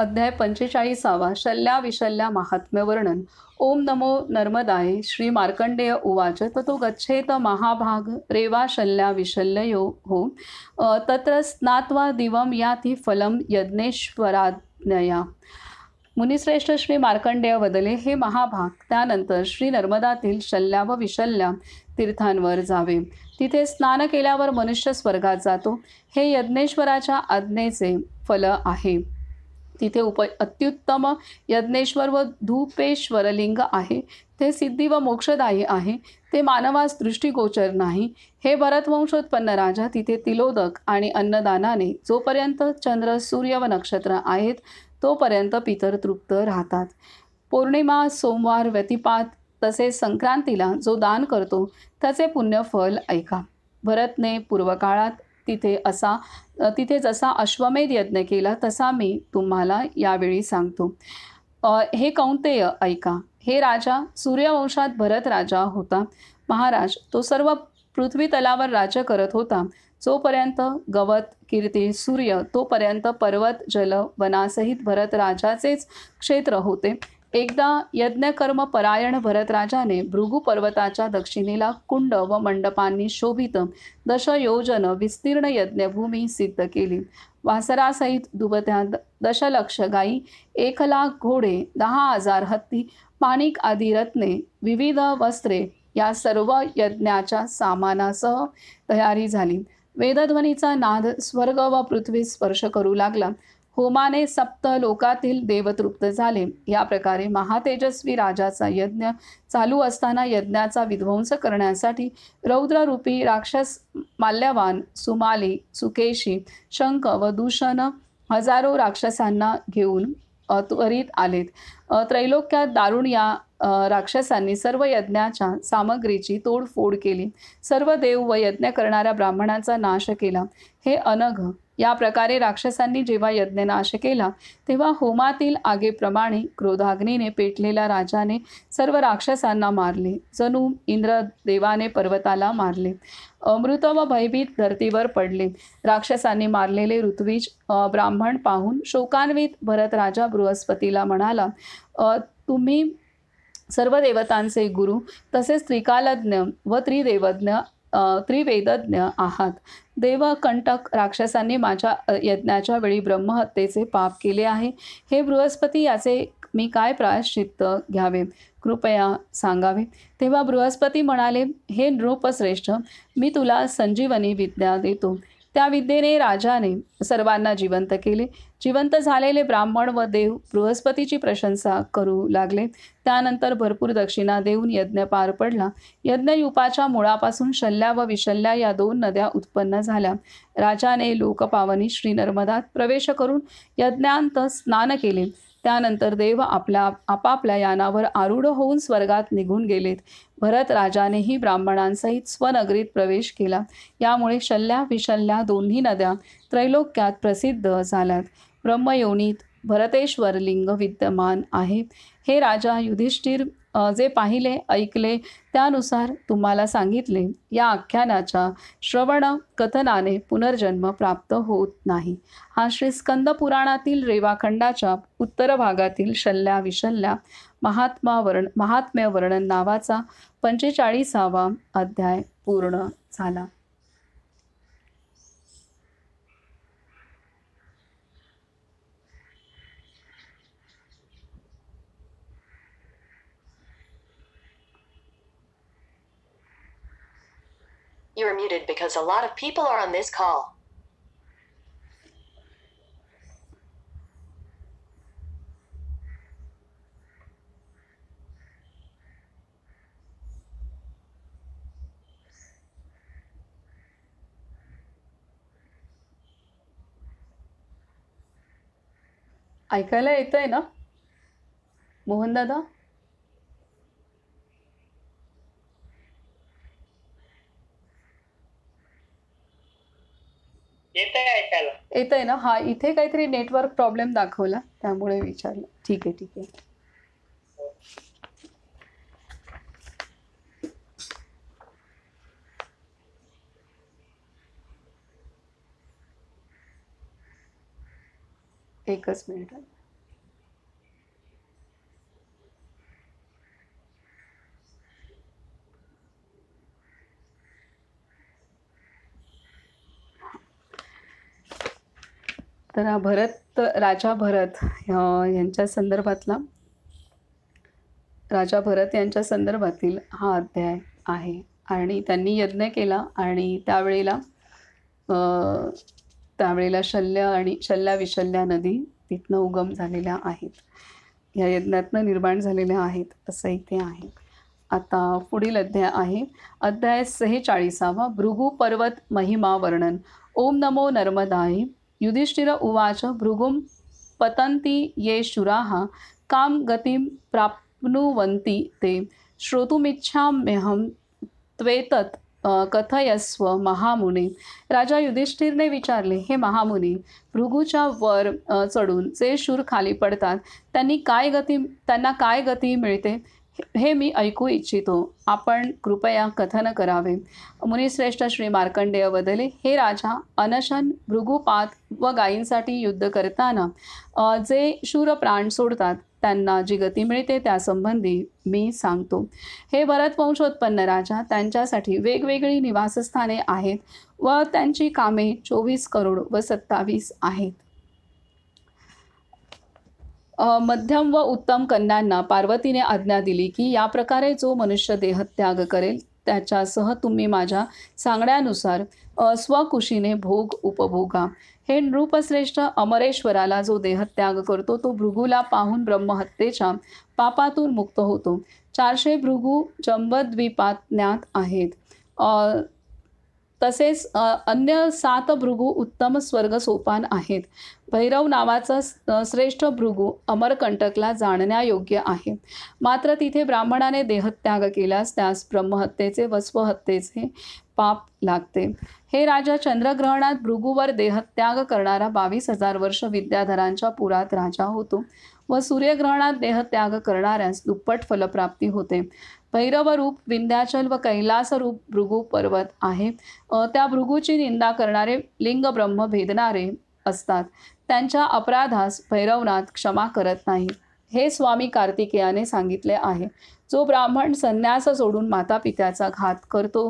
अध्याय 45 शल्या विशल्या महात्म्य वर्णन। ओम नमो नर्मदाय श्री मार्कंडेय उवाच ततो गच्छेत महाभाग रेवा शल्या विशल्यो हो तत्र स्नात्वा दिवं याति फलं यज्ञेश्वराज्ञया। मुनिश्रेष्ठ श्री मार्कंडेय वदले, हे महाभाग, त्यानंतर श्री नर्मदातील शल्या व विशल्या तीर्थांवर जावे। तिथे स्नान केल्यावर मनुष्य स्वर्गात जातो, हे यज्ञेश्वराच्या आज्ञेचे फल आहे। तिथे अत्युत्तम यज्ञेश्वर व धूपेश्वरलिंग आहे, ते सिद्धी व मोक्षदायी आहे, ते मानवास दृष्टिगोचर नाही। हे भरतवंशोत्पन्न राजा, तिथे तिलोदक आणि अन्नदानाने जोपर्यंत चंद्र सूर्य व नक्षत्र आहेत तोपर्यंत पितर तृप्त राहतात। पौर्णिमा सोमवार व्यतिपात तसेच संक्रांतीला जो दान करतो त्याचे पुण्यफल ऐका। भरतने पूर्वकाळात तिथे जसा अश्वमेध यज्ञ केला तसा मी तुम्हाला यावेळी सांगतो। हे कौंतेय ऐका। हे राजा, सूर्यवंशात भरत राजा होता। महाराज, तो सर्व पृथ्वी तलावर राज्य करत होता। जोपर्यंत गवत कीर्ती सूर्य तोपर्यंत पर्वत जल वनासहित भरत राजाचेच क्षेत्र होते। एकदा यज्ञकर्म परायण भरत राजाने भृगु पर्वताच्या दक्षिणेला कुंड व मंडपांनी शोभित 10 योजन विस्तीर्ण यज्ञभूमी सिद्ध केली। वासरासहित दुभत्या 10,00,000 गायी, 1,00,000 घोडे, 10,000 हत्ती, माणिक आदी रत्ने, विविध वस्त्रे या सर्व यज्ञाच्या सामानासह तयारी झाली। वेदध्वनीचा नाद स्वर्ग व पृथ्वी स्पर्श करू लागला। होमाने 7 लोकातील देव तृप्त झाले। या प्रकारे महातेजस्वी राजाचा यज्ञ चालू असताना यज्ञाचा विध्वंस करण्यासाठी रौद्ररूपी राक्षस माल्यवान, सुमाली, सुकेशी, शंख व दूषण हजारो राक्षसांना घेऊन त्वरित आलेत। त्रैलोक्यात दारुण या राक्षसांनी सर्व यज्ञाच्या सामग्रीची तोडफोड केली। सर्व देव व यज्ञ करणाऱ्या ब्राह्मणांचा नाश केला। हे अनघ, या प्रकारे राक्षसांनी जेव्हा यज्ञनाश केला तेव्हा होमातील आगीप्रमाणे क्रोधाग्नीने पेटलेल्या राजाने सर्व राक्षसांना मारले, जणू इंद्रदेवाने पर्वताला मारले। मृत व भयभीत धर्तीवर पडले। राक्षसांनी मारलेले ऋत्विज ब्राह्मण पाहून शोकान्वित भरत राजा बृहस्पतीला म्हणाला, तुम्ही सर्व देवतांचे गुरु तसेच त्रिकालज्ञ व त्रिवेदज्ञ आहात। देवकंटक राक्षसांनी माझ्या यज्ञाच्या वेळी ब्रह्महत्येचे पाप केले आहे। हे बृहस्पती, याचे मी काय प्रायश्चित्त घ्यावे, कृपया सांगावे। तेव्हा बृहस्पती म्हणाले, हे नृपश्रेष्ठ, मी तुला संजीवनी विद्या देतो। त्या विद्येने राजाने सर्वांना जिवंत केले। जिवंत झालेले ब्राह्मण व देव बृहस्पतीची प्रशंसा करू लागले। त्यानंतर भरपूर दक्षिणा देऊन यज्ञ पार पडला। यज्ञयूपाच्या मुळापासून शल्या व विशल्या या 2 नद्या उत्पन्न झाल्या। राजाने लोकपावनी श्री नर्मदात प्रवेश करून यज्ञांत स्नान केले। त्यानंतर देव आपापल्या यानावर आरूढ होऊन स्वर्गात निघून गेलेत। भरत राजानेही ब्राह्मणांसहित स्वनगरीत प्रवेश केला। यामुळे शल्या विशल्या दोन्ही नद्या त्रैलोक्यात प्रसिद्ध झाल्यात। ब्रह्मयोनीत भरतेश्वर लिंग विद्यमान आहे। हे राजा युधिष्ठिर, जे पाहिले ऐकले त्यानुसार तुम्हाला सांगितले, या आख्यानाच्या श्रवण कथनाने पुनर्जन्म प्राप्त होत नाही। हा श्री स्कंद पुराणातील रेवाखंडाच्या उत्तर भागातील शल्या विशल्या महात्म्य वर्णन नावाचा 45वा अध्याय पूर्ण झाला। You're muted because a lot of people are on this call. ऐकायला येतंय ना मोहन दादा? येतंय ना? हा, इथे काहीतरी नेटवर्क प्रॉब्लेम दाखवला त्यामुळे विचारलं। ठीक आहे, ठीक आहे। एकच मिनिट। तर हा राजा भरत यांच्या संदर्भातला राजा भरत यांच्या संदर्भातील हा अध्याय आहे. आणि त्यांनी यज्ञ केला आणि त्यावेळेला शल्या विशल्या नदी तिथनं उगम झालेल्या आहेत. या यज्ञातनं निर्माण झालेल्या आहेत असं इथे आहे. आता पुढील अध्याय आहे अध्याय 46 भृगु पर्वत महिमा वर्णन. ओम नमो नर्मदाय. युधिष्ठिर उवाच भृगुं पतन्ति ये शूराः काम गतिं प्राप्नुवन्ति ते श्रोतुमिच्छाम्यहं त्वेतत् कथयस्व महामुने. राजा युधिष्ठिरने विचारले, हे महामुनी, भृगूच्या वर चढून जे शूर खाली पडतात त्यांना काय गती मिळते हे मी ऐकू इच्छितो. आपण कृपया कथन करावे. मुनिश्रेष्ठ श्री मार्कंडेय वदले, हे राजा, अनशन भृगुपात व गायींसाठी युद्ध करताना जे शूर प्राण सोडतात त्यांना जी गती मिळते त्यासंबंधी मी सांगतो. हे भरतवंशोत्पन्न राजा, त्यांच्यासाठी वेगवेगळी निवासस्थाने आहेत व त्यांची कामे 24 करोड व 27 आहेत. मध्यम व उत्तम कन्यांना पार्वतीने आज्ञा दिली की या प्रकारे जो मनुष्य देहत्याग करेल त्याच्यासह तुम्ही माझ्या सांगण्यानुसार स्वकुशीने भोग उपभोगा. हे नृपश्रेष्ठ, अमरेश्वराला जो देहत्याग करतो तो भृगूला पाहून ब्रह्महत्येच्या पापातून मुक्त होतो. 400 भृगू जंबद्वीपात ज्ञात आहेत. तसेच अन्य 7 भृगू उत्तम स्वर्ग सोपान आहेत. भैरव नावाचा श्रेष्ठ भृगू अमरकंटकला जाणण्यायोग्य आहे. मात्र तिथे ब्राह्मणाने देहत्याग केल्यास त्यास ब्रह्महत्येचे व स्वहत्येचे पाप लागते. हे राजा, चंद्रग्रहणात भृगूवर देहत्याग करणारा 22,000 वर्ष विद्याधरांच्या पुरात राजा होतो व सूर्यग्रहणात देहत्याग करणाऱ्यास दुप्पट फलप्राप्ती होते. भैरव रूप विंध्याचल व कैलास रूप भृगू पर्वत आहे. त्या भृगूची निंदा करणारे लिंग ब्रह्म भेदणारे असतात. त्यांच्या अपराधास भैरवनाथ क्षमा करत नाही. हे स्वामी कार्तिकेयाने सांगितले आहे. जो ब्राह्मण संन्यास सोडून माता पित्याचा घात करतो,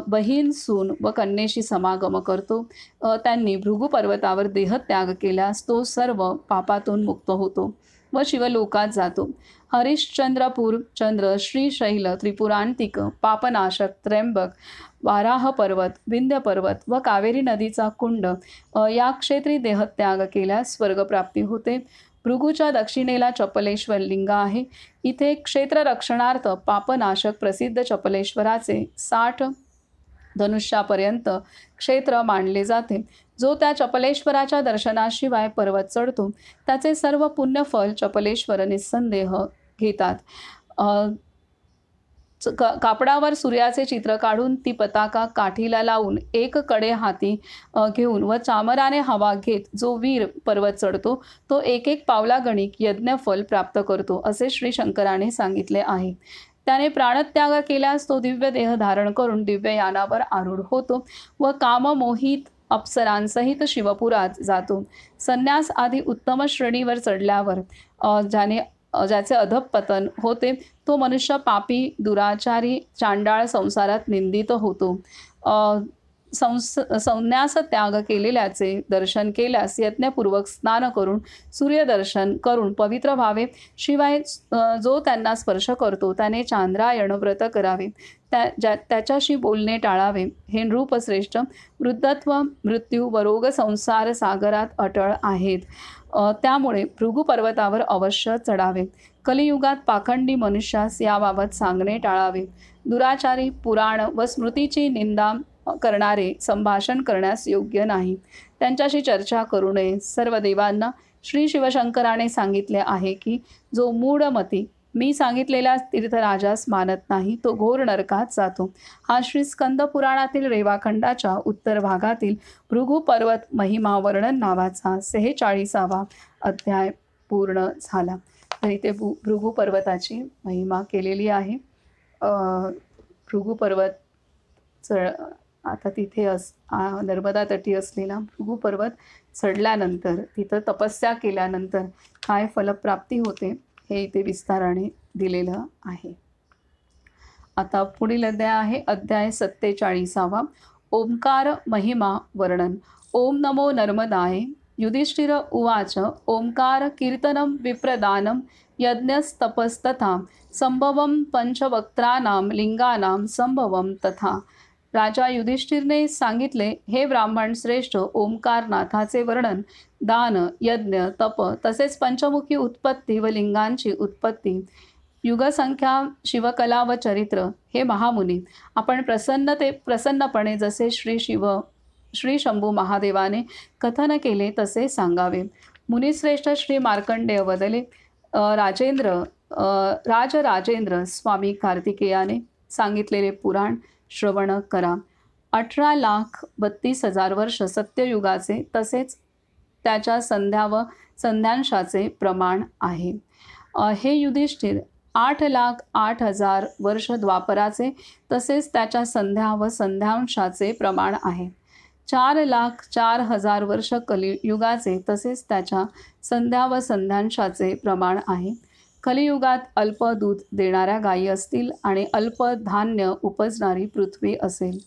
बहीण सून व कन्येशी समागम करतो, त्यांनी भृगू पर्वतावर देहत्याग केल्यास तो सर्व पापातून मुक्त होतो व शिवलोकात जातो. हरिश्चंद्रपूर चंद्र, श्रीशैल, त्रिपुरांतिक, पापनाशक, त्र्यंबक, वाराह पर्वत, विंध्य पर्वत व कावेरी नदीचा कुंड या क्षेत्री देहत्याग केल्यास स्वर्गप्राप्ती होते. भृगूच्या दक्षिणेला चपलेश्वर लिंग आहे. इथे क्षेत्ररक्षणार्थ पापनाशक प्रसिद्ध चपलेश्वराचे 60 धनुष्यापर्यंत क्षेत्र मानले जाते. जो त्या चपलेश्वराच्या दर्शनाशिवाय पर्वत चढतो त्याचे सर्व पुण्यफल चपलेश्वर निस्संदेह घेतात. कापडावर सूर्याचे चित्र काढून ती पताका काठीला लावून एक कडे हाती घेऊन व चामराने हवा घेत जो वीर पर्वत चढतो तो एक पावलागणिक यज्ञफल प्राप्त करतो असे श्री शंकराने सांगितले आहे. त्याने प्राणत्याग केल्यास तो दिव्य देह धारण करून दिव्य यानावर आरूढ होतो व काममोहित अप्सरांसहित शिवपुरात जातो. संन्यास आधी उत्तम श्रेणीवर चढल्यावर ज्याचे अधःपतन होते तो मनुष्य पापी, दुराचारी, चांडाळ संसारात निंदित होतो. संन्यास त्याग केलेल्याचे दर्शन केल्यास यज्ञपूर्वक स्नान करून सूर्यदर्शन करून पवित्र व्हावे. शिवाय जो त्यांना स्पर्श करतो त्याने चांद्रायण व्रत करावे. त्याच्याशी बोलणे टाळावे. हे नृपश्रेष्ठ, वृद्धत्व, मृत्यू व रोग संसार सागरात अटळ आहेत. त्यामुळे भृगू पर्वतावर अवश्य चढावे. कलियुगात पाखंडी मनुष्यास याबाबत सांगणे टाळावे. दुराचारी, पुराण व स्मृतीची निंदा करणारे संभाषण करण्यास योग्य नाही. त्यांच्याशी चर्चा करू नये. सर्व देवांना श्री शिवशंकराने सांगितले आहे की जो मूढमती मी सांगितलेल्या तीर्थराजास मानत नाही तो घोर नरकात जातो. हा श्री स्कंद पुराणातील रेवाखंडाच्या उत्तर भागातील भृगू पर्वत महिमा वर्णन नावाचा 46वा अध्याय पूर्ण झाला. तर इथे भृगू पर्वताची महिमा केलेली आहे. भृगू पर्वत आता तिथे नर्मदा तटी असलेला भृगू पर्वत चढल्यानंतर तिथं तपस्या केल्यानंतर काय फलप्राप्ती होते हे इथे विस्ताराने दिलेलं आहे. आता पुढील अध्याय आहे अध्याय 47वा ओंकार महिमा वर्णन. ओम नमो नर्मदाय. युधिष्ठिर उवाच ओंकार कीर्तनं विप्रदानं यज्ञस्तपस्तथा संभवं पंचवक्त्राणां लिंगानां संभवं तथा. राजा युधिष्ठिरने सांगितले, हे ब्राह्मण श्रेष्ठ, ओंकारनाथाचे वर्णन, दान, यज्ञ, तप तसेच पंचमुखी उत्पत्ती व लिंगांची उत्पत्ती, युगसंख्या, शिवकला व चरित्र, हे महामुनी आपण प्रसन्नपणे जसे श्री शंभू महादेवाने कथन केले तसे सांगावे. मुनिश्रेष्ठ श्री मार्कंडेय वदले, राजराजेंद्र स्वामी कार्तिकेयाने सांगितलेले पुराण श्रवण करा. 18,32,000 वर्ष सत्ययुगाचे तसेच त्याच्या संध्या व संध्यांशाचे प्रमाण आहे. हे युधिष्ठिर 8,08,000 वर्ष द्वापराचे तसेच त्याच्या संध्या व संध्यांशाचे प्रमाण आहे. 4,04,000 वर्ष कलियुगाचे तसेच त्याच्या संध्या व संध्यांशाचे प्रमाण आहे. कलियुगात अल्प दूध देणाऱ्या गायी असतील आणि अल्प धान्य उपजणारी पृथ्वी असेल.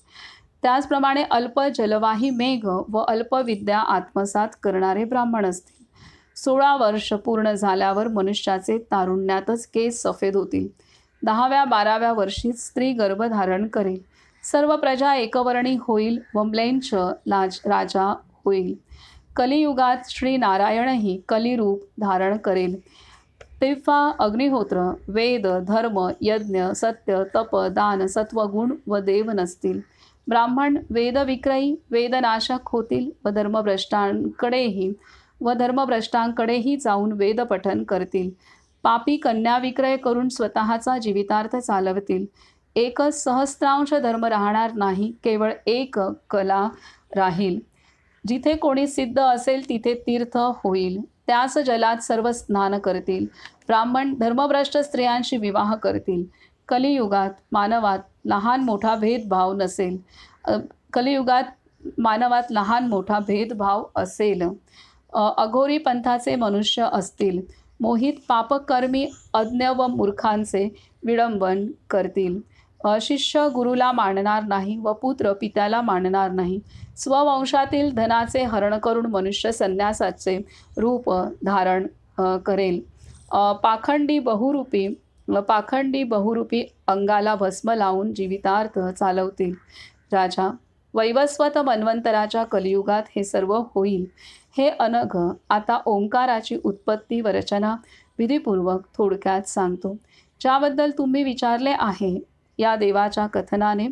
त्याचप्रमाणे अल्प जलवाही मेघ व अल्प विद्या आत्मसात करणारे ब्राह्मण असतील. 16 वर्ष पूर्ण झाल्यावर मनुष्याचे तारुण्यातच केस सफेद होतील. 10व्या-12व्या वर्षी स्त्री गर्भधारण करेल. सर्व प्रजा एकवर्णी होईल व म्लेच्छ राजा होईल. कलियुगात श्री नारायणही कलिरूप धारण करेल. तेव्हा अग्निहोत्र, वेद, धर्म, यज्ञ, सत्य, तप, दान, सत्वगुण व देव नसतील. ब्राह्मण वेदविक्रयी, वेदनाशक होतील व धर्मभ्रष्टांकडेही जाऊन वेदपठन करतील. पापी कन्या विक्रय करून स्वतःचा जीवितार्थ चालवतील. एकच सहस्त्रांश धर्म राहणार नाही, केवळ एक कला राहील. जिथे कोणी सिद्ध असेल तिथे तीर्थ होईल. त्याच जलात सर्व स्नान करतील. ब्राह्मण धर्मभ्रष्ट स्त्रियांशी विवाह करतील. कलियुगात मानवात लहान मोठा भेदभाव नसेल. असेल. अघोरी पंथाचे मनुष्य असतील. मोहित पापकर्मी अज्ञ व मूर्खांचे विडंबन करतील. शिष्य गुरुला मानणार नाही व पुत्र पित्याला मानणार नाही. स्ववंशातील धनाचे हरण करून मनुष्य संन्यासाचे रूप धारण करेल. पाखंडी बहुरूपी अंगाला भस्म लावून जीवितार्थ चालवतील. राजा, वैवस्वत मन्वंतराच्या कलियुगात हे सर्व होईल. हे अनघ, आता ओंकाराची उत्पत्ती व रचना विधिपूर्वक थोडक्यात सांगतो. ज्याबद्दल तुम्ही विचारले आहे, या देवाच्या कथनाने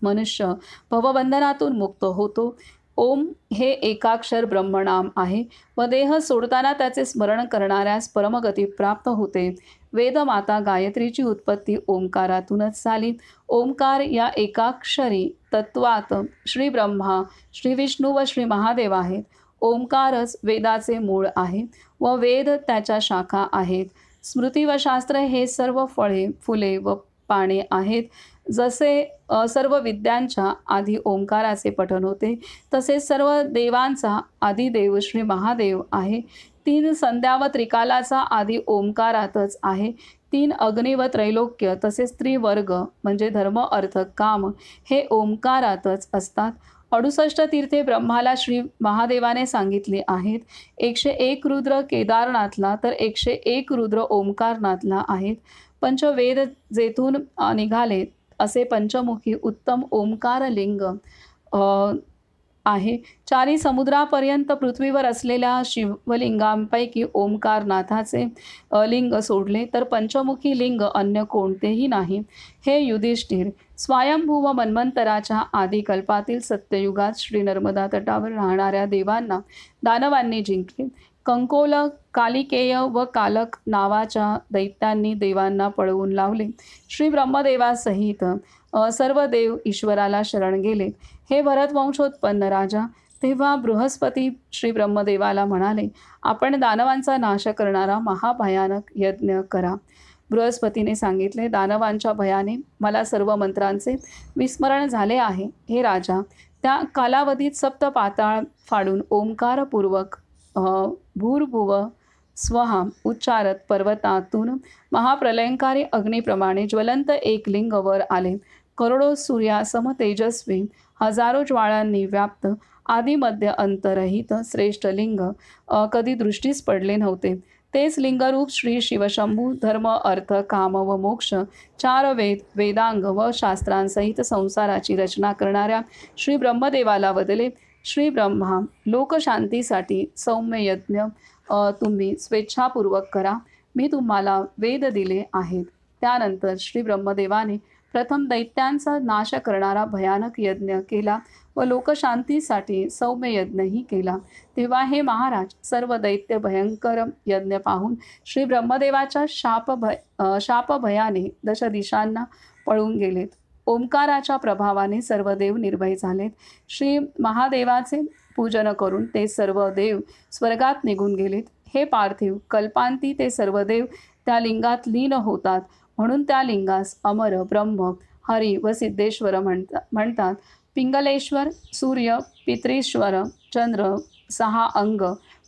मनुष्य भवबंधनातून मुक्त होतो. ओम हे एकाक्षर ब्रह्मनाम आहे व देह सोडताना त्याचे स्मरण करणाऱ्यास परमगती प्राप्त होते. वेदमाता गायत्रीची उत्पत्ती ओंकारातूनच झाली. ओंकार या एकाक्षरी तत्वात श्री ब्रह्मा, श्री विष्णू व श्री महादेव आहेत. ओंकारच वेदाचे मूळ आहे व वेद त्याच्या शाखा आहेत. स्मृती व शास्त्र हे सर्व फळे, फुले व पाने आहेत. जसे सर्व विद्यांच्या आधी ओंकाराचे पठन होते, तसेच सर्व देवांचा आदिदेव श्री महादेव आहे. 3 संध्या व त्रिकालाचा आधी ओंकारातच आहे. 3 अग्नी व त्रैलोक्य तसेच त्रिवर्ग म्हणजे धर्म, अर्थ, काम हे ओंकारातच असतात. 68 तीर्थे ब्रह्माला श्री महादेवाने सांगितली आहेत. 101 रुद्र केदारनाथला तर 101 रुद्र ओंकारनाथला आहेत. पंचवेद जेथून निघाले असे पंचमुखी उत्तम ओंकार लिंग आहे. 4 समुद्रापर्यंत पृथ्वीवर असलेल्या शिवलिंगांपैकी ओंकारनाथाचे लिंग सोडले तर पंचमुखी लिंग अन्य कोणतेही नाही. हे युधिष्ठिर, स्वयंभू व मन्वंतराच्या आदिकल्पातील सत्ययुगात श्री नर्मदा तटावर राहणाऱ्या देवांना दानवांनी जिंकले. कंकोल, कालिकेय व कालक नावाच्या दैत्यांनी देवांना पळवून लावले. श्री ब्रह्मदेवासहित सर्व देव ईश्वराला शरण गेले. हे भरतवंशोत्पन्न राजा, तेव्हा बृहस्पती श्री ब्रह्मदेवाला म्हणाले, आपण दानवांचा नाश करणारा महाभयानक यज्ञ करा. बृहस्पतीने सांगितले, दानवांच्या भयाने मला सर्व मंत्रांचे विस्मरण झाले आहे. हे राजा, त्या कालावधीत 7 पाताळ फाडून ओंकारपूर्वक भूर्भुव स्वहा उच्चारत पर्वतातून महाप्रलयंकारी अग्निप्रमाणे ज्वलंत एक लिंग वर आले. करोडो सूर्यासम तेजस्वी, हजारो ज्वाळांनी व्याप्त, आदी मध्य अंतरहित श्रेष्ठ लिंग कधी दृष्टीस पडले नव्हते. तेच लिंगरूप श्री शिवशंभू धर्म अर्थ काम व मोक्ष चार वेद वेदांग व शास्त्रांसहित संसाराची रचना करणाऱ्या श्री ब्रह्मदेवाला वदले. श्री ब्रह्मा, लोकशांतीसाठी सौम्य यज्ञ तुम्ही स्वेच्छापूर्वक करा. मी तुम्हाला वेद दिले आहेत. त्यानंतर श्री ब्रह्मदेवाने प्रथम दैत्यांचा नाश करणारा भयानक यज्ञ केला व लोकशांतीसाठी सौम्य यज्ञही केला. तेव्हा हे महाराज, सर्व दैत्य भयंकर यज्ञ पाहून श्री ब्रह्मदेवाच्या शापभयाने दश दिशांना पळून गेलेत. ओंकाराच्या प्रभावाने सर्व देव निर्भय झालेत. श्री महादेवाचे पूजन करून ते सर्व देव स्वर्गात निघून गेलेत. हे पार्थिव, कल्पांती ते सर्व देव त्या लिंगात लीन होतात. म्हणून त्या लिंगास अमर, ब्रह्म, हरी व सिद्धेश्वर म्हणतात. पिंगलेश्वर, सूर्य, पितृश्वर, चंद्र, 6 अंग,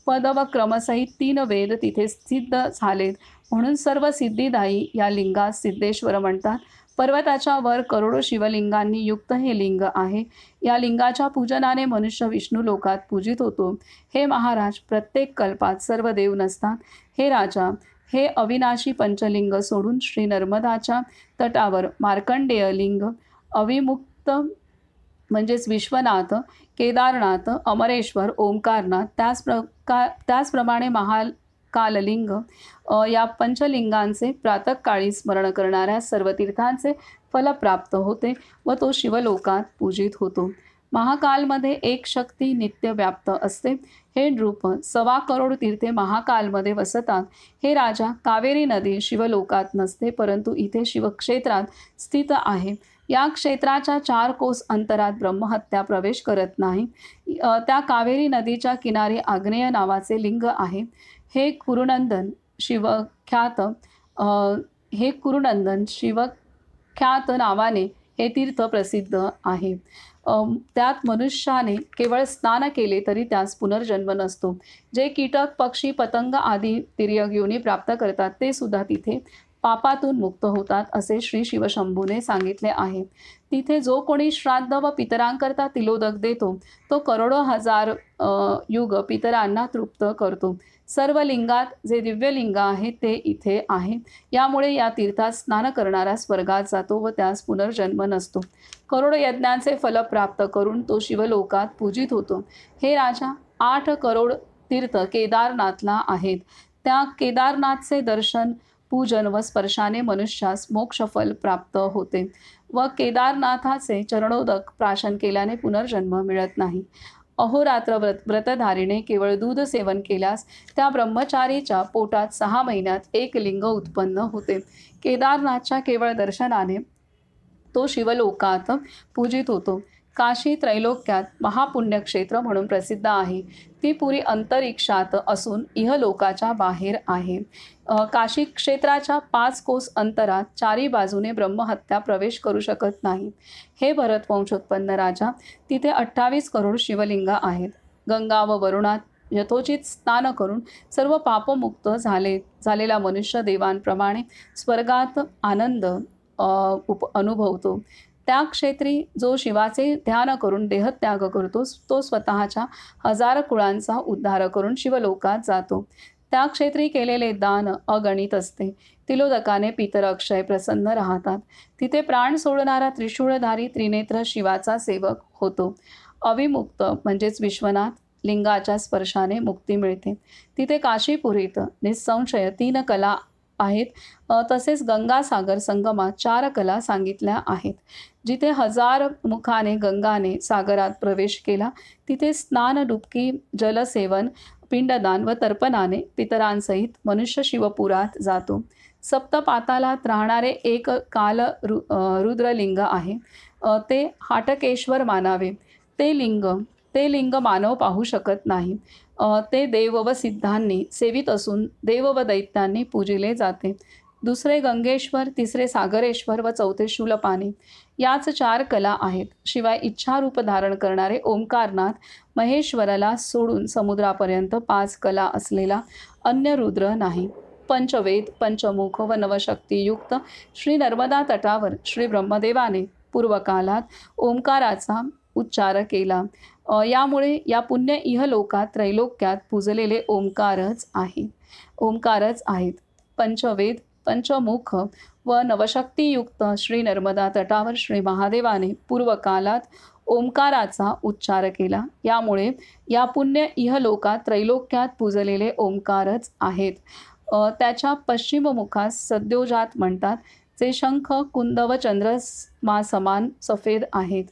पद व क्रमसहित 3 वेद तिथे सिद्ध झालेत. म्हणून सर्व सिद्धिदायी या लिंगास सिद्धेश्वर म्हणतात. पर्वताच्या वर करोडो शिवलिंगांनी युक्त हे लिंग आहे. या लिंगाच्या पूजनाने मनुष्य विष्णू लोकात पूजित होतो. हे महाराज, प्रत्येक कल्पात सर्व देव नसतात. हे राजा, हे अविनाशी पंचलिंग सोडून श्री नर्मदाच्या तटावर मार्कंडेय लिंग, अविमुक्त म्हणजेच विश्वनाथ, केदारनाथ, अमरेश्वर, ओंकारनाथ, त्याचप्रमाणे काललिंग या पंचलिंगांचे प्रातःकाळी स्मरण करणाऱ्या सर्व तीर्थांचे फल प्राप्त होते व तो शिवलोकात पूजित होतो. महाकालमध्ये एक शक्ती नित्य व्याप्त असते. हे नृप, 1.25 करोड तीर्थे महाकालमध्ये वसतात. हे राजा, कावेरी नदी शिवलोकात नसते, परंतु इथे शिवक्षेत्रात स्थित आहे. या क्षेत्राच्या 4 कोस अंतरात ब्रह्महत्या प्रवेश करत नाही. त्या कावेरी नदीच्या किनारी आग्नेय नावाचे लिंग आहे. हे कुरुनंदन शिवख्यात नावाने हे तीर्थ प्रसिद्ध आहे. त्यात मनुष्याने केवळ स्नान केले तरी त्यास पुनर्जन्म नसतो. जे कीटक, पक्षी, पतंग आदी तिर्यक योनी प्राप्त करतात ते सुद्धा तिथे पापातून मुक्त होतात, असे श्री शिवशंभूने सांगितले आहे. तिथे जो कोणी श्राद्ध व पितरांकरता तिलोदक देतो तो करोडो हजार युग पितरांना तृप्त करतो. सर्व लिंगात जे दिव्यलिंग आहे ते इथे आहे. यामुळे या तीर्थात स्नान करणारा स्वर्गात जातो व त्यास पुनर्जन्म नसतो. करोड यज्ञांचे फल प्राप्त करून तो शिवलोकात पूजित होतो. हे राजा, 8 करोड तीर्थ केदारनाथला आहेत. त्या केदारनाथचे दर्शन, पूजन व स्पर्शाने मनुष्यास मोक्षफल प्राप्त होते व केदारनाथाचे चरणोदक प्राशन केल्याने पुनर्जन्म मिळत नाही. अहोरात्र व्रतधारीने केवळ दूध सेवन केल्यास त्या ब्रह्मचारीच्या पोटात 6 महिन्यात एक लिंग उत्पन्न होते. केदारनाथच्या केवळ दर्शनाने तो शिवलोकात पूजित होतो. काशी त्रैलोक्यात महापुण्यक्षेत्र म्हणून प्रसिद्ध आहे. ती पुरी अंतरिक्षात असून इहलोकाच्या बाहेर आहे. काशी क्षेत्राच्या 5 कोस अंतरात 4 बाजूने ब्रह्महत्या प्रवेश करू शकत नाही. हे भरतवंशोत्पन्न राजा, तिथे 28 करोड शिवलिंग आहेत. गंगा व वरुणात यथोचित स्नान करून सर्व पापमुक्त झालेला मनुष्य देवांप्रमाणे स्वर्गात आनंद अनुभवतो. त्या क्षेत्री जो शिवाचे ध्यान करून देहत्याग करतो तो स्वतःच्या 1000 कुळांचा उद्धार करून शिवलोकात जातो. त्या क्षेत्री केलेले दान अगणित असते. तिलोदकाने पितर अक्षय प्रसन्न राहतात. तिथे प्राण सोडणारा त्रिशूळधारी त्रिनेत्र शिवाचा सेवक होतो. अविमुक्त म्हणजेच विश्वनाथ लिंगाच्या स्पर्शाने मुक्ती मिळते. तिथे काशीपुरीत निसंशय 3 कला आहेत. तसेच गंगासागर संगमात 4 कला सांगितल्या आहेत. जिथे 1000 मुखाने गंगाने सागरात प्रवेश केला तिथे स्नान, डुबकी, जलसेवन, पिंडदान व तर्पणाने पितरांसहित मनुष्य शिवपुरात जातो. सप्तपातालात राहणारे एक काल रुद्रलिंग आहे. ते हाटकेश्वर मानावे. ते लिंग मानव पाहू शकत नाही. ते देव व सिद्धांनी सेवित असून देव व दैत्यांनी पूजिले जाते. दुसरे गंगेश्वर, तिसरे सागरेश्वर व चौथे शूलपाणी. याच 4 कला आहेत. शिवाय इच्छारूप धारण करणारे ओंकारनाथ महेश्वराला सोडून समुद्रापर्यंत 5 कला असलेला अन्य रुद्र नाही. पंचवेद, पंचमुख व नवशक्तियुक्त श्री नर्मदा तटावर श्री ब्रह्मदेवाने पूर्वकालात ओंकाराचा उच्चार केला. यामुळे या पुण्य इहलोकात त्रैलोक्यात पूजलेले ओंकारच आहेत. पंचवेद पंचमुख व नवशक्तियुक्त श्री नर्मदा तटावर श्री महादेवाने पूर्वकालात ओंकाराचा उच्चार केला. यामुळे या पुण्य इहलोकात त्रैलोक्यात पूजलेले ओंकारच आहेत. त्याच्या पश्चिममुखास सद्योजात म्हणतात, जे शंख कुंद व चंद्रमा समान सफेद आहेत.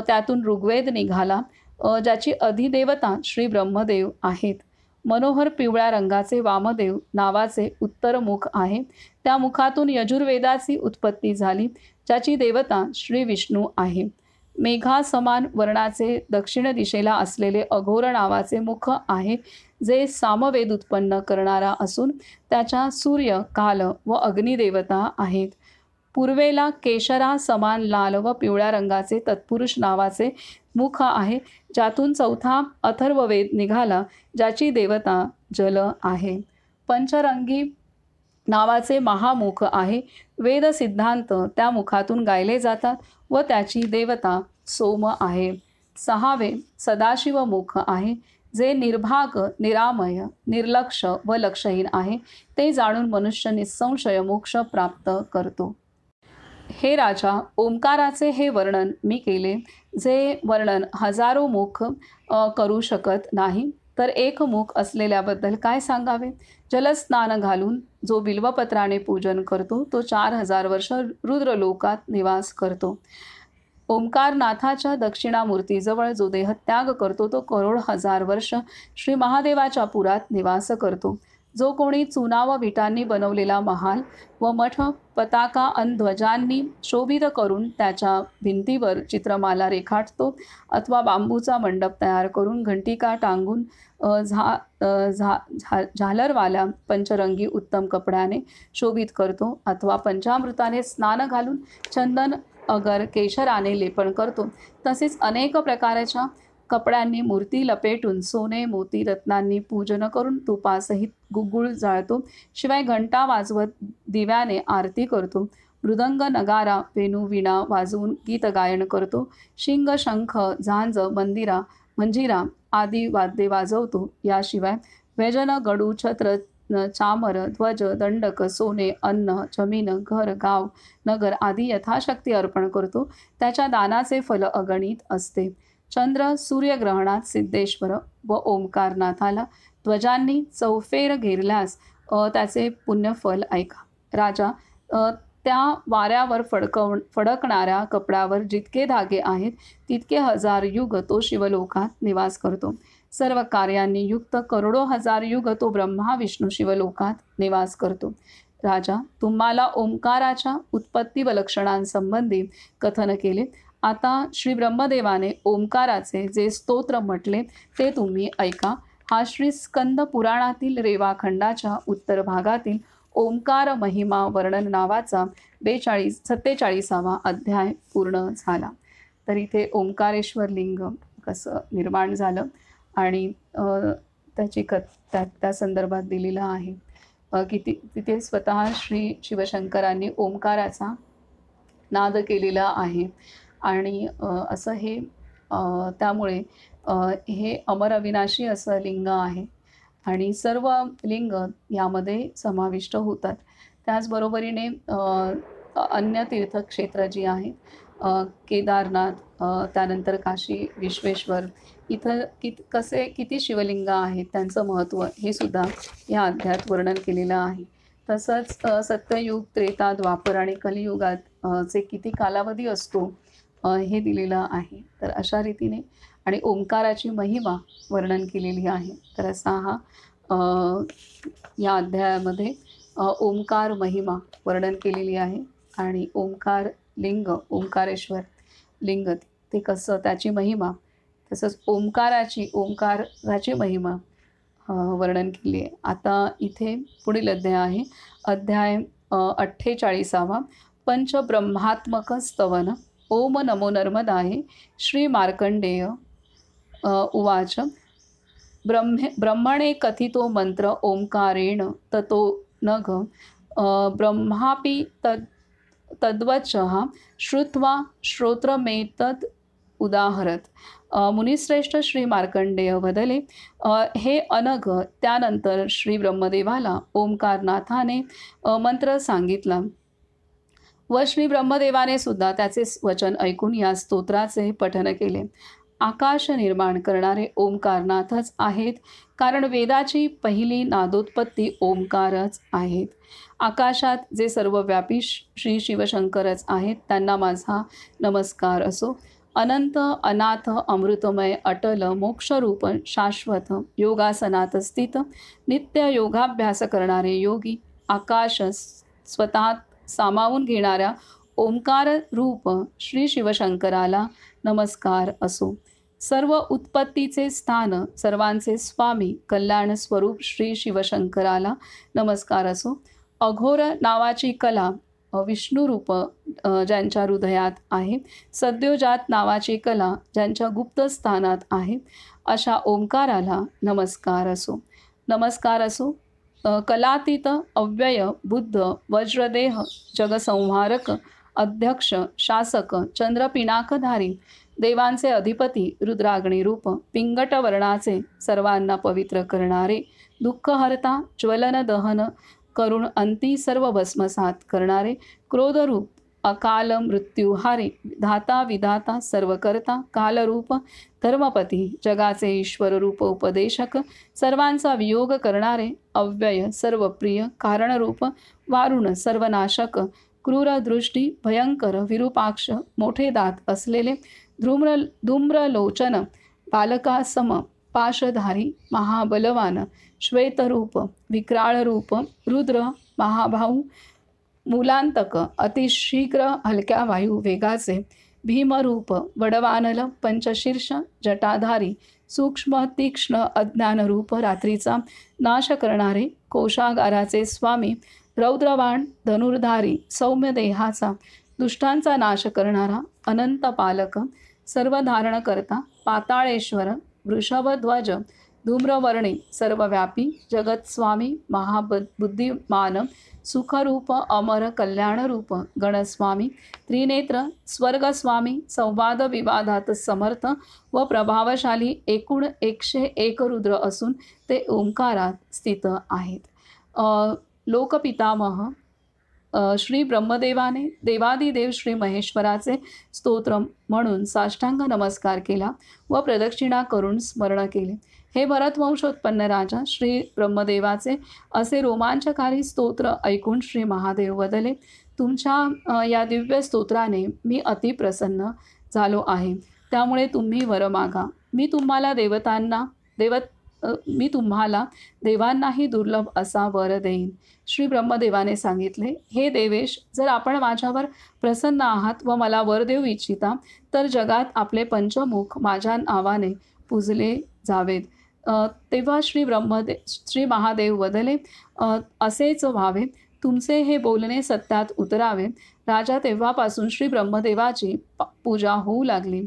त्यातून ऋग्वेद निघाला, ज्याची अधिदेवता श्री ब्रह्मदेव आहेत. मनोहर पिवळ्या रंगाचे वामदेव नावाचे उत्तर मुख आहे. त्या मुखातून यजुर्वेदाची उत्पत्ती झाली, ज्याची देवता श्री विष्णू आहे. मेघासमान वर्णाचे दक्षिण दिशेला असलेले अघोर नावाचे मुख आहे, जे सामवेद उत्पन्न करणारा असून त्याच्या सूर्य काल व अग्निदेवता आहेत. पूर्वेला केशरा समान लाल व पिवळ्या रंगाचे तत्पुरुष नावाचे मुख आहे, ज्यातून चौथा अथर्ववेद निघाला, ज्याची देवता जल आहे. पंचरंगी नावाचे महामुख आहे. वेद सिद्धांत त्या मुखातून गायले जातात व त्याची देवता सोम आहे. सहावे सदाशिव मुख आहे, जे निर्भाग निरामय निर्लक्ष व लक्षहीन आहे. ते जाणून मनुष्य निसंशय मोक्ष प्राप्त करतो. हे राजा, ओंकाराचे हे वर्णन मी केले, जे वर्णन हजारो मुख करू शकत नाही. तर एक मुख असलेल्याबद्दल काय सांगावे. जलस्नान घालून जो बिल्वपत्राने पूजन करतो, तो 4000 वर्ष रुद्रलोकात निवास करतो. ओंकारनाथाच्या दक्षिणामूर्तीजवळ जो देहत्याग करतो, तो करोड हजार वर्ष श्री महादेवाच्या पुरात निवास करतो. जो कोणी चुना व विटांनी बनवलेला महाल व मठ पताका अन ध्वजांनी शोभित करून त्याच्या भिंतीवर चित्रमाला रेखाटतो, अथवा बांबूचा मंडप तयार करून घंटिका टांगून झालरवाल्या पंचरंगी उत्तम कपड्याने शोभित करतो, अथवा पंचामृताने स्नान घालून चंदन अगर केशराने लेपन करतो, तसेच अनेक प्रकारच्या कपड्यांनी मूर्ती लपेटून सोने मोती रत्नांनी पूजन करून तुपासहित गुग्गुळ जाळतो. शिवाय घंटा वाजवत दिव्याने आरती करतो. मृदंग नगारा वेणू विणा वाजवून गीत गायन करतो. शिंग शंख झांज मंजिरा आदी वाद्ये वाजवतो. याशिवाय व्यजन गडू छत्र चामर ध्वज दंडक सोने अन्न जमीन घर गाव नगर आदी यथाशक्ती अर्पण करतो. त्याच्या दानाचे फल अगणित असते. चंद्र सूर्यग्रहणात सिद्धेश्वर व ओंकारनाथाला ध्वजांनी चौफेर घेरल्यास त्याचे पुण्यफल ऐका. राजा, त्या वाऱ्यावर फडकणाऱ्या कपड्यावर जितके धागे आहेत, तितके हजार युग तो शिवलोकात निवास करतो. सर्व कार्यांनी युक्त करोडो हजार युग तो ब्रह्मा विष्णू शिवलोकात निवास करतो. राजा, तुम्हाला ओंकाराच्या उत्पत्ती व लक्षणांसंबंधी कथन केले. आता श्री ब्रह्मदेवाने ओंकाराचे जे स्तोत्र म्हटले ते तुम्ही ऐका. हा श्री स्कंद पुराणातील रेवाखंडाच्या उत्तर भागातील ओंकार महिमा वर्णन नावाचा 47वा अध्याय पूर्ण झाला. तर इथे ओंकारेश्वर लिंग कसं निर्माण झालं आणि त्याची त्या संदर्भात दिलेलं आहे. तिथे स्वतः श्री शिवशंकरांनी ओंकाराचा नाद केलेला आहे आणि असं हे त्यामुळे हे अमर अविनाशी असं लिंग आहे आणि सर्व लिंग यामध्ये समाविष्ट होतात. त्याचबरोबरीने अन्य तीर्थक्षेत्र जी आहेत, केदारनाथ, त्यानंतर काशी विश्वेश्वर, इथं किती शिवलिंग आहेत, त्यांचं महत्त्व हे सुद्धा या अध्यायात वर्णन केलेलं आहे. तसंच सत्ययुग त्रेता द्वापर आणि कलियुगात चे किती कालावधी असतो हे दिलेलं आहे. तर अशा रीतीने आणि ओंकाराची महिमा वर्णन केलेली आहे. तर असा हा या अध्यायामध्ये ओंकार महिमा वर्णन केलेली आहे आणि ओंकार लिंग ओंकारेश्वर लिंग ते कसं त्याची महिमा, तसंच ओंकाराची महिमा वर्णन केली आहे. आता इथे पुढील अध्याय आहे अध्याय 48वा पंचब्रह्मात्मक स्तवन. ओम नमो नर्मदाय. श्री मार्कंडेय उवाच. ब्रह्मणे कथितो मंत्र ओंकारेण ततो नघ ब्रह्मापि तद्वचः श्रुत्वा श्रोत्रमेतद् उदाहरत्. मुनिश्रेष्ठ श्री मार्कंडेय वदले, हे अनघ. त्यानंतर श्री ब्रह्मदेवाला ओंकारनाथाने मंत्र सांगितला व श्री ब्रह्मदेवाने सुद्धा त्याचे वचन ऐकून या स्तोत्राचे पठन केले. आकाश निर्माण करणारे ओंकारनाथच आहेत, कारण वेदाची पहिली नादोत्पत्ती ओंकारच आहेत. आकाशात जे सर्वव्यापी श्री शिवशंकरच आहेत, त्यांना माझा नमस्कार असो. अनंत अनाथ अमृतमय अटल मोक्षरूप शाश्वत योगासनात स्थित नित्य योगाभ्यास करणारे योगी, आकाश स्वतः सामावून घेणाऱ्या ओंकार रूप श्री शिवशंकराला नमस्कार असो. सर्व उत्पत्तीचे स्थान, सर्वांचे स्वामी, कल्याण स्वरूप श्री शिवशंकराला नमस्कार असो. अघोर नावाची कला विष्णुरूप ज्यांच्या हृदयात आहे, सद्योजात नावाची कला ज्यांच्या गुप्त स्थानात आहे, अशा ओंकाराला नमस्कार असो. नमस्कार असो. कलातीत अव्यय बुद्ध वज्रदेह जगसंहारक अध्यक्ष शासक चंद्रपिनाकधारी देवांचे अधिपती रुद्राग्निरूप पिंगट वर्णाचे सर्वांना पवित्र करणारे दुःखहर्ता ज्वलन दहन करून अंती सर्व भस्मसात करणारे क्रोधरूप अकाल मृत्युहारी धाता विधाता सर्वकर्ता कालरूप धर्मपती जगाचे ईश्वररूप उपदेशक सर्वांचा वियोग करणारे अव्यय सर्वप्रिय कारणरूप वारुण सर्वनाशक क्रूरदृष्टी भयंकर विरूपाक्ष मोठे दात असलेले धूम्रलोचन बालकासम पाशधारी महाबलवान श्वेतरूप विक्राळरूप रुद्र महाभाऊ मूलांतक अतिशीघ्र हलक्या वायू वेगाचे भीमरूप वडवानल पंचशीर्ष जटाधारी सूक्ष्म तीक्ष्ण अज्ञानरूप रात्रीचा नाश करणारे कोशागाराचे स्वामी रौद्रवाण धनुर्धारी सौम्य देहाचा दुष्टांचा नाश करणारा अनंत पालक सर्वधारण करता पाताळेश्वर वृषभध्वज धूम्रवर्णी सर्वव्यापी जगत्स्वामी महाबुद्धिमान सुखरूप अमर कल्याणरूप गणस्वामी त्रिनेत्र स्वर्गस्वामी संवाद विवादात समर्थ व प्रभावशाली एकूण 101 रुद्र असून ते ओंकारात स्थित आहेत. लोकपितामह श्री ब्रह्मदेवाने देवादिदेव श्री महेश्वराचे स्तोत्र म्हणून साष्टांग नमस्कार केला व प्रदक्षिणा करून स्मरण केले. हे भरतवंशोत्पन्न राजा श्री ब्रह्मदेवाचे असे रोमांचकारी स्तोत्र ऐकून श्री महादेव वदले, तुमच्या या दिव्य स्तोत्राने मी अतिप्रसन्न झालो आहे, त्यामुळे तुम्ही वर मागा. मी तुम्हाला देवांनाही दुर्लभ असा वर देईन. श्री ब्रह्मदेवाने सांगितले, हे देवेश, जर आपण माझ्यावर प्रसन्न आहात व मला वर देऊ इच्छिता तर जगात आपले पंचमुख माझ्या नावाने पूजले जावेत. तेव्हा श्री महादेव वदले, असेच व्हावे. तुमचे हे बोलणे सत्यात उतरावे. राजा तेव्हापासून श्री ब्रह्मदेवाची पूजा होऊ लागली.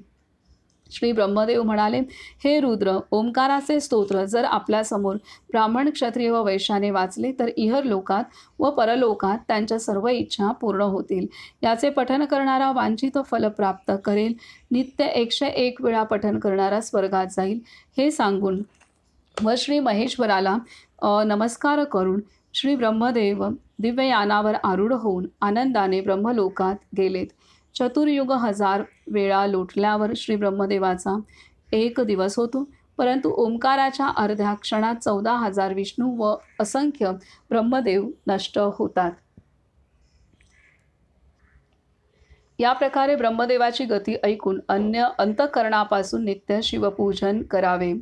श्री ब्रह्मदेव म्हणाले, हे रुद्र, ओंकाराचे स्तोत्र जर आपल्यासमोर ब्राह्मण क्षत्रिय व वैश्याने वाचले तर इहर लोकात व परलोकात त्यांच्या सर्व इच्छा पूर्ण होतील. याचे पठन करणारा वांछित फल प्राप्त करेल. नित्य 101 वेळा पठन करणारा स्वर्गात जाईल. हे सांगून व श्री महेश्वराला नमस्कार करून श्री ब्रह्मदेव दिव्ययानावर आरूढ होऊन आनंदाने ब्रह्मलोकात गेलेत. चतुर्युग 1000 वेळा लोटल्यावर श्री ब्रह्मदेवाचा 1 दिवस होतो, परंतु ओंकाराच्या अर्ध्या क्षणात 14,000 विष्णू व असंख्य ब्रह्मदेव नष्ट होतात. या प्रकारे ब्रह्मदेवाची गती ऐकून अन्य अंतःकरणापासून नित्य शिवपूजन करावे.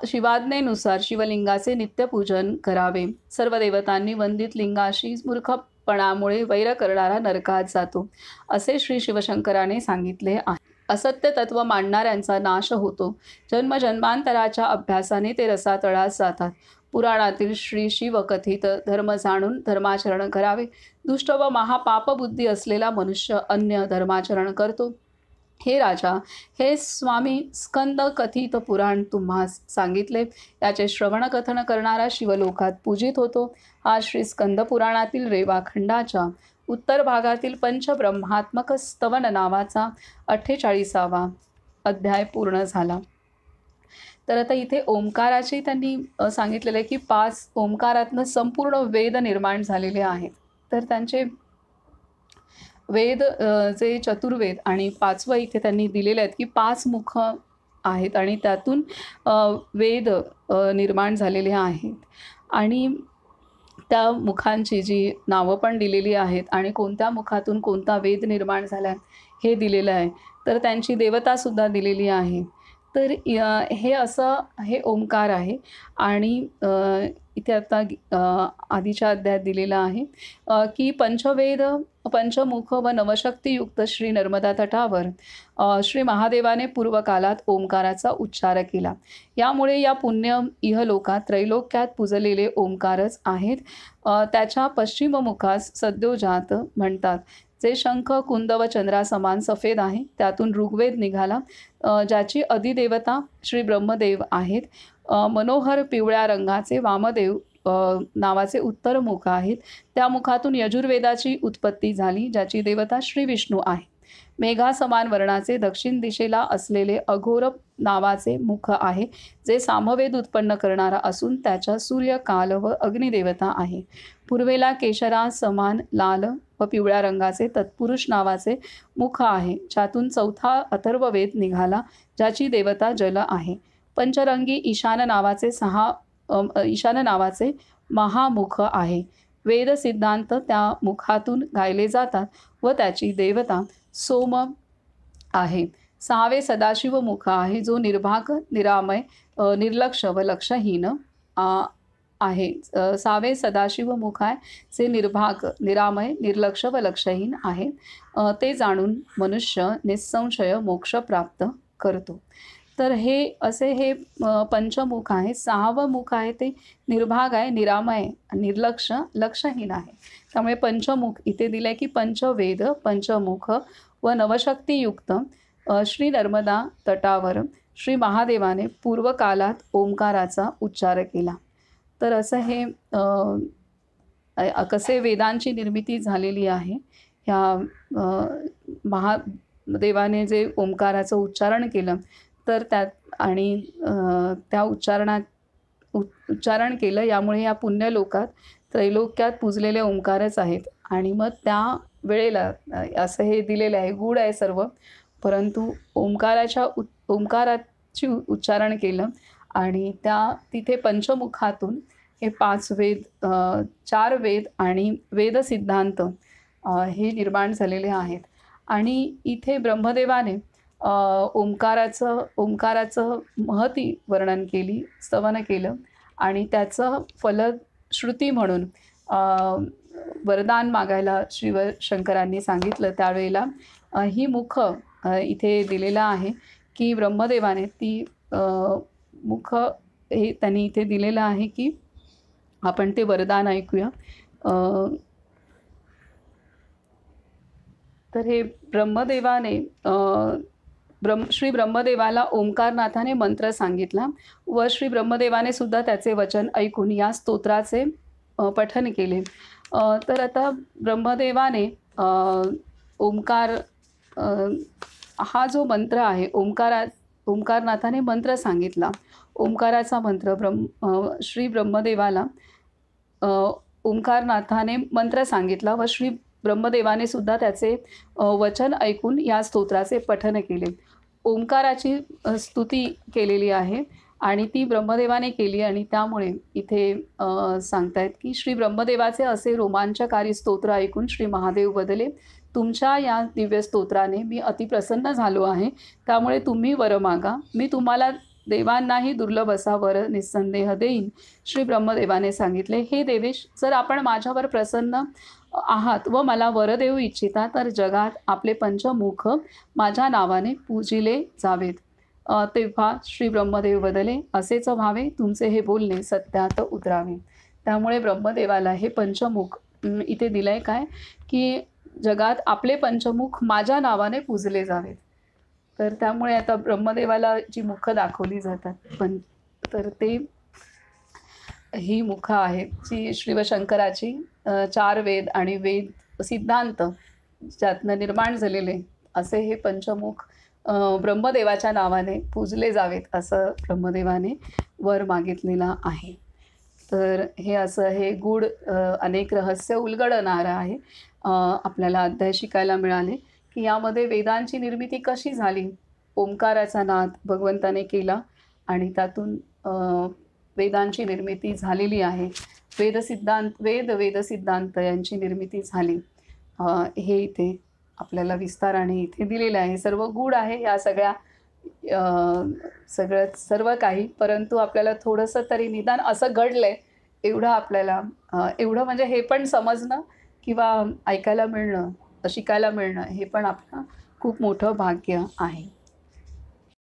शिवाज्ञेनुसार शिवलिंगाचे नित्यपूजन करावे. सर्व देवतांनी वंदित लिंगाशी मूर्खपणामुळे वैर करणारा नरकात जातो, असे श्री शिवशंकराने सांगितले आहे. असत्य तत्व मांडणाऱ्यांचा नाश होतो. जन्मजन्मांतराच्या अभ्यासाने ते रसातळात जातात. पुराणातील श्री शिवकथित धर्म जाणून धर्माचरण करावे. दुष्ट व महापापबुद्धी असलेला मनुष्य अन्य धर्माचरण करतो. हे राजा, हे स्वामी स्कंद कथित पुराण तुम्हास सांगितले. याचे श्रवण कथन करणारा शिवलोकात पूजित होतो. हा श्री स्कंद पुराणातील रेवाखंडाच्या उत्तर भागातील पंचब्रह्मात्मक स्तवन नावाचा 48वा अध्याय पूर्ण झाला. तर आता इथे ओंकाराची त्यांनी सांगितलेलं आहे की 5 ओंकारातनं संपूर्ण वेद निर्माण झालेले आहेत. तर त्यांचे वेद जे चतुर्वेद आणि 5वं इथे त्यांनी दिलेले आहेत की 5 मुख आहेत आणि त्यातून वेद निर्माण झालेले आहेत आणि त्या मुखांची जी नावं पण दिलेली आहेत आणि कोणत्या मुखातून कोणता वेद निर्माण झाला हे दिलेलं आहे. तर त्यांची देवतासुद्धा दिलेली आहे. तर हे असं हे ओंकार आहे आणि इथे आता आधीच्या अध्यायात दिलेलं आहे की पंचवेद पंचमुख व नवशक्तियुक्त श्री नर्मदा तटावर श्री महादेवाने पूर्वकालात ओंकाराचा उच्चार केला. यामुळे या पुण्य इहलोकात त्रैलोक्यात पूजलेले ओंकारच आहेत. त्याच्या पश्चिममुखास सद्योजात म्हणतात, जे शंख कुंद व चंद्रासमान सफेद आहे. त्यातून ऋग्वेद निघाला, ज्याची अधिदेवता श्री ब्रह्मदेव आहेत. मनोहर पिवळ्या रंगाचे वामदेव नावाचे उत्तर मुख आहेत. त्या मुखातून यजुर्वेदाची उत्पत्ती झाली, ज्याची देवता श्री विष्णू आहे. मेघासमान वर्णाचे दक्षिण दिशेला असलेले अघोर नावाचे मुख आहे, जे सामवेद उत्पन्न करणारा असून त्याच्या सूर्य काल व अग्निदेवता आहे. पूर्वेला केशरा समान लाल व पिवळ्या रंगाचे तत्पुरुष नावाचे मुख आहे, ज्यातून चौथा अथर्ववेद निघाला, ज्याची देवता जल आहे. पंचरंगी ईशान नावाचे महामुख आहे. वेद सिद्धांत त्या मुखातून गायले जातात व त्याची देवता सोम आहे. 6वे सदाशिव मुख आहे, जो निर्भाग निरामय निर्लक्ष व लक्षहीन आहे. 6वे सदाशिव मुख आहे, जे निर्भाग निरामय निर्लक्ष व लक्षहीन आहे. ते जाणून मनुष्य निसंशय मोक्ष प्राप्त करतो. तर हे असे हे पंचमुख आहे. 6वं मुख आहे ते निर्भाग आहे, निरामय निर्लक्ष लक्षहीन आहे. त्यामुळे पंचमुख इथे दिलं आहे की पंचवेद पंचमुख व नवशक्तियुक्त श्री नर्मदा तटावर श्री महादेवाने पूर्वकालात ओंकाराचा उच्चार केला. तर असं हे कसे वेदांची निर्मिती झालेली आहे. ह्या महादेवाने जे ओंकाराचं उच्चारण केलं तर त्यात आणि त्या उच्चारण केलं, यामुळे या पुण्यलोकात त्रैलोक्यात पूजलेले ओंकारच आहेत. आणि मग त्या वेळेला असं हे दिलेलं आहे, गूढ आहे सर्व, परंतु ओंकाराची उच्चारण केलं आणि तिथे पंचमुखातून हे 5 वेद 4 वेद आणि वेद सिद्धांत हे निर्माण झालेले आहेत. आणि इथे ब्रह्मदेवाने ओंकाराचं महती वर्णन केली, स्तवन केलं आणि त्याचं फलश्रुती म्हणून वरदान मागायला शिवशंकरांनी सांगितलं. त्यावेळेला ही मुख इथे दिलेलं आहे की ब्रह्मदेवाने ती मुख हे त्यांनी इथे दिलेलं आहे की आपण ते वरदान ऐकूया. तर हे ब्रह्मदेवाने श्री ब्रह्मदेवाला ओंकारनाथाने मंत्र सांगितला व श्री ब्रह्मदेवाने सुद्धा त्याचे वचन ऐकून या स्तोत्राचे पठन केले. तर आता ब्रह्मदेवाने ओंकार हा जो मंत्र आहे, ओंकारनाथाने मंत्र सांगितला. ओंकाराचा मंत्र श्री ब्रह्मदेवाला ओंकारनाथाने मंत्र सांगितला व श्री ब्रह्मदेवाने सुद्धा त्याचे वचन ऐकून या स्तोत्राचे पठन केले. ओंकाराची स्तुती केलेली आहे आणि ती ब्रह्मदेवाने केली आणि त्यामुळे इथे सांगतायत की श्री ब्रह्मदेवाचे असे रोमांचकारी स्तोत्र ऐकून श्री महादेव बदले. तुमच्या या दिव्य स्तोत्राने मी अतिप्रसन्न झालो आहे, त्यामुळे तुम्ही वर मागा, मी तुम्हाला देवांनाही दुर्लभ असा वर निस्संदेह देईन. श्री ब्रह्मदेवाने सांगितले, हे देवेश, जर आपण माझ्यावर प्रसन्न आहात व मला वर देऊ इच्छिता तर जगात आपले पंचमुख माझ्या नावाने पूजिले जावेत. तेव्हा श्री ब्रह्मदेव बदले, असेच व्हावे, तुमचे हे बोलणे सत्यात उतरावे. त्यामुळे ब्रह्मदेवाला हे पंचमुख इथे दिलं आहे काय की जगात आपले पंचमुख माझ्या नावाने पूजले जावेत. तर त्यामुळे आता ब्रह्मदेवाला जी मुख दाखवली जातात तर ते ही मुख आहेत जी शिवशंकराची 4 वेद आणि वेद सिद्धांत ज्यातनं निर्माण झालेले असे हे पंचमुख ब्रह्मदेवाच्या नावाने पूजले जावेत असं ब्रह्मदेवाने वर मागितलेला आहे. तर हे असं हे गूढ अनेक रहस्य उलगडणारं आहे. आपल्याला अध्याय शिकायला मिळाले की यामध्ये वेदांची निर्मिती कशी झाली. ओंकाराचा नाद भगवंताने केला आणि त्यातून वेदांची निर्मिती झालेली आहे. वेदसिद्धांत यांची निर्मिती झाली. हे इथे आपल्याला विस्ताराने इथे दिलेलं आहे. सर्व गूढ आहे या सर्व काही, परंतु आपल्याला थोडंसं तरी निदान असं घडलंय एवढं आपल्याला एवढं म्हणजे हे पण समजणं किंवा ऐकायला मिळणं, शिकायला मिळणं हे पण आपलं खूप मोठं भाग्य आहे.